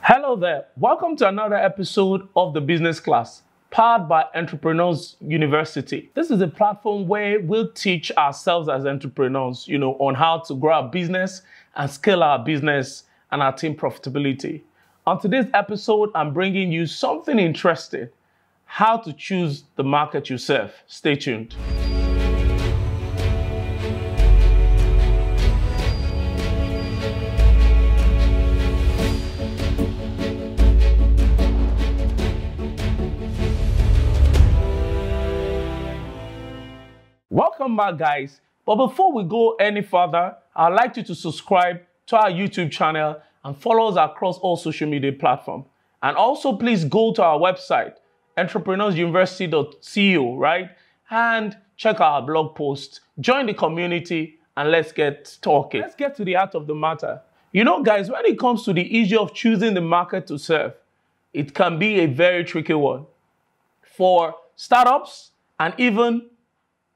Hello there. Welcome to another episode of the Business Class, powered by Entrepreneurs University. This is a platform where we'll teach ourselves as entrepreneurs, on how to grow our business and scale our business and attain profitability. On today's episode, I'm bringing you something interesting: how to choose the market you serve. Stay tuned. Welcome back, guys. But before we go any further, I'd like you to subscribe to our YouTube channel and follow us across all social media platforms. And also, please go to our website, entrepreneursuniversity.co, right? And check our blog post, join the community, and let's get talking. Let's get to the heart of the matter. Guys, when it comes to the issue of choosing the market to serve, it can be a very tricky one for startups and even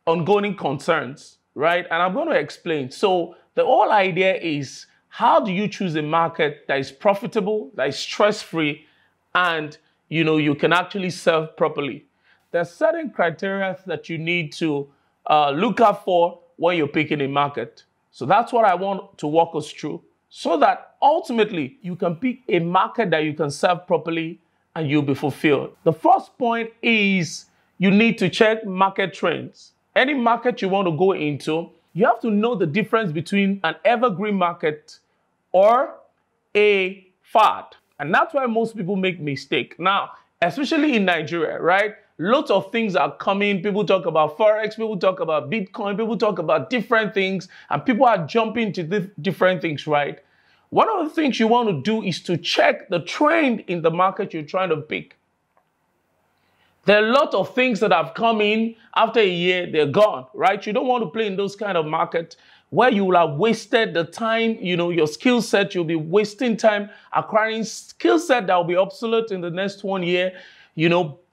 ongoing concerns, right? And I'm going to explain. So the whole idea is, how do you choose a market that is profitable, that is stress-free, and you can actually serve properly? There's certain criteria that you need to look out for when you're picking a market. So that's what I want to walk us through, so that ultimately you can pick a market that you can serve properly and you'll be fulfilled. The first point is you need to check market trends. Any market you want to go into, you have to know the difference between an evergreen market or a fad. And that's why most people make mistake. Now, especially in Nigeria, right? Lots of things are coming. People talk about Forex, people talk about Bitcoin, people talk about different things, and people are jumping to different things, right? One of the things you want to do is to check the trend in the market you're trying to pick. There are a lot of things that have come in after a year, they're gone, right? You don't want to play in those kind of markets where you will have wasted the time, your skill set. You'll be wasting time acquiring skill set that will be obsolete in the next 1 year,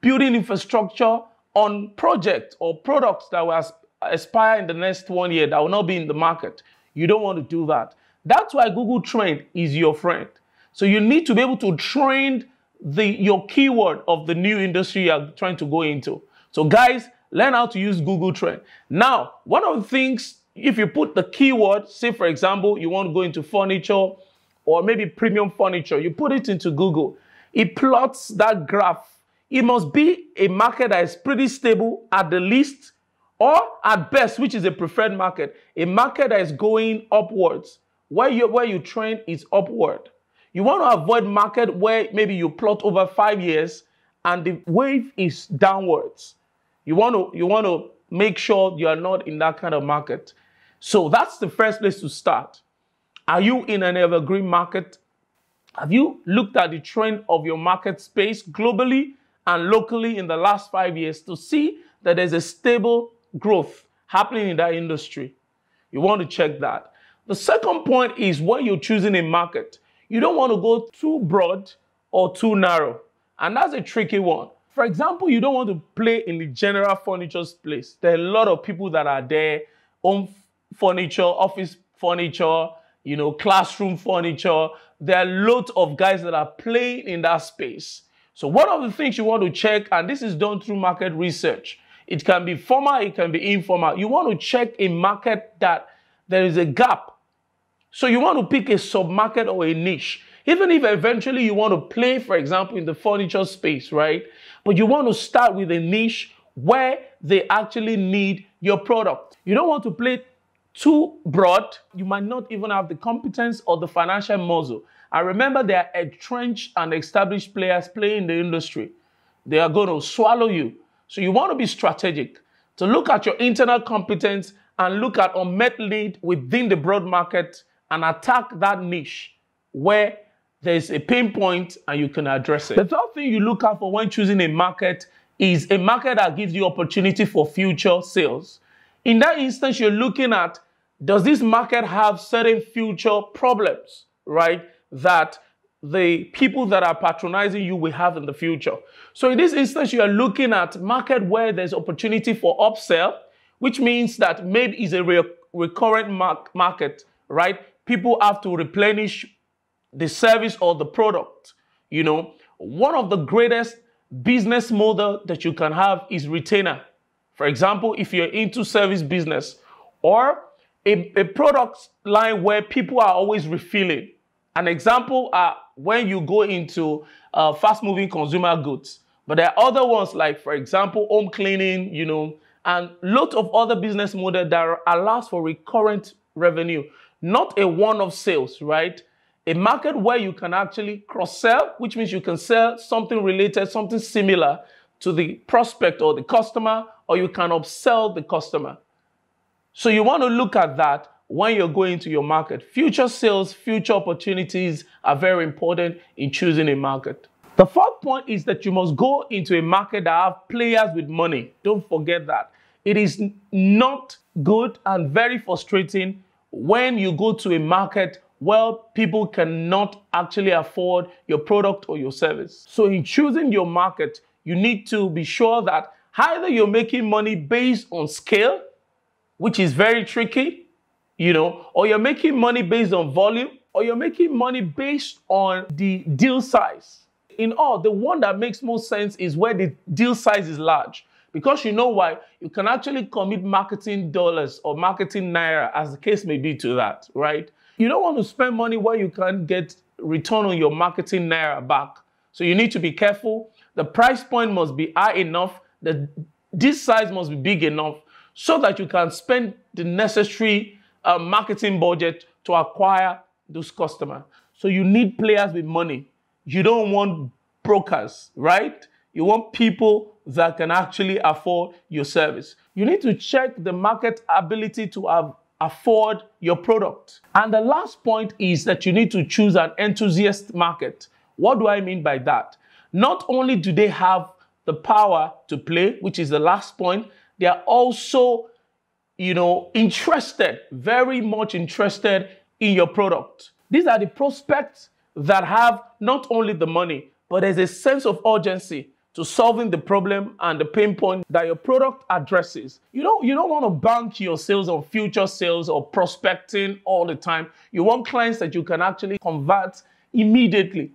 building infrastructure on projects or products that will expire in the next 1 year that will not be in the market. You don't want to do that. That's why Google Trend is your friend. So you need to be able to train your keyword of the new industry you're trying to go into. So guys, learn how to use Google Trend. Now, one of the things, if you put the keyword, say for example, you want to go into furniture or maybe premium furniture, you put it into Google, it plots that graph. It must be a market that is pretty stable at the least, or at best, which is a preferred market, a market that is going upwards, where your trend is upward. You want to avoid market where maybe you plot over 5 years and the wave is downwards. You want to make sure you are not in that kind of market. So that's the first place to start. Are you in an evergreen market? Have you looked at the trend of your market space globally and locally in the last 5 years to see that there's a stable growth happening in that industry? You want to check that. The second point is, when you're choosing a market, you don't want to go too broad or too narrow. And that's a tricky one. For example, you don't want to play in the general furniture space. There are a lot of people that are there, home furniture, office furniture, classroom furniture. There are lots of guys that are playing in that space. So one of the things you want to check, and this is done through market research, it can be formal, it can be informal. You want to check a market that there is a gap. So you want to pick a sub-market or a niche, even if eventually you want to play, for example, in the furniture space, right? But you want to start with a niche where they actually need your product. You don't want to play too broad. You might not even have the competence or the financial muscle. And remember, there are entrenched and established players playing in the industry. They are going to swallow you. So you want to be strategic, to look at your internal competence and look at unmet need within the broad market and attack that niche where there's a pain point and you can address it. The third thing you look out for when choosing a market is a market that gives you opportunity for future sales. In that instance, you're looking at, does this market have certain future problems, right, that the people that are patronizing you will have in the future? So in this instance, you are looking at market where there's opportunity for upsell, which means that maybe it's a recurrent market, right? People have to replenish the service or the product. One of the greatest business model that you can have is retainer. For example, if you're into service business or a product line where people are always refilling. An example are when you go into fast-moving consumer goods. But there are other ones like, for example, home cleaning, and lots of other business models that allows for recurrent revenue, not a one-off sales, right? A market where you can actually cross-sell, which means you can sell something related, something similar to the prospect or the customer, or you can upsell the customer. So you want to look at that when you're going to your market. Future sales, future opportunities are very important in choosing a market. The fourth point is that you must go into a market that have players with money. Don't forget that. It is not good and very frustrating when you go to a market where people cannot actually afford your product or your service. So in choosing your market, you need to be sure that either you're making money based on scale, which is very tricky, or you're making money based on volume, or you're making money based on the deal size. In all, the one that makes most sense is where the deal size is large. Because you know why? You can actually commit marketing dollars or marketing naira, as the case may be, to that, right? You don't want to spend money where you can't get return on your marketing naira back. So you need to be careful. The price point must be high enough. The deal size must be big enough so that you can spend the necessary marketing budget to acquire those customers. So you need players with money. You don't want brokers, right? You want people that can actually afford your service. You need to check the market ability to afford your product. And the last point is that you need to choose an enthusiast market. What do I mean by that? Not only do they have the power to play, which is the last point, they are also, interested, very much interested in your product. These are the prospects that have not only the money, but there's a sense of urgency to solving the problem and the pain point that your product addresses. You don't want to bank your sales on future sales or prospecting all the time. You want clients that you can actually convert immediately.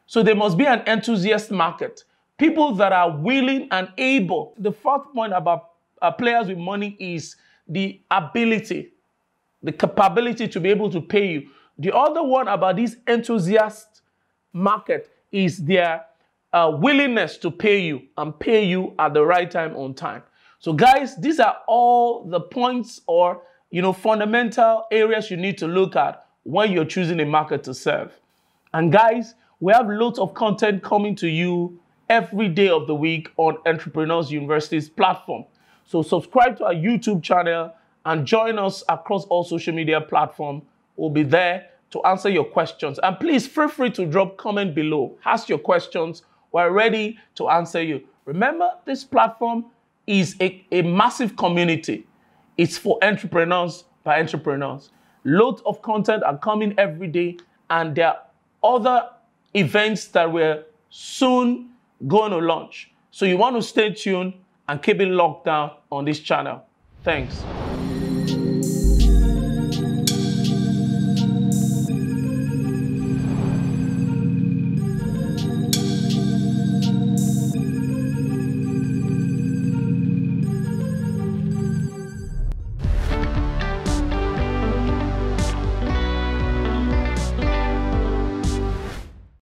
So there must be an enthusiast market. People that are willing and able. The fourth point about players with money is the ability, the capability to be able to pay you. The other one about this enthusiast market is their willingness to pay you and pay you at the right time on time. So guys, these are all the points or fundamental areas you need to look at when you're choosing a market to serve. And guys, we have lots of content coming to you every day of the week on Entrepreneurs University's platform. So subscribe to our YouTube channel and join us across all social media platforms. We'll be there to answer your questions. And please feel free to drop comment below. Ask your questions. We're ready to answer you. Remember, this platform is a massive community. It's for entrepreneurs by entrepreneurs. Loads of content are coming every day, and there are other events that we're soon going to launch. So you want to stay tuned and keep it locked down on this channel. Thanks.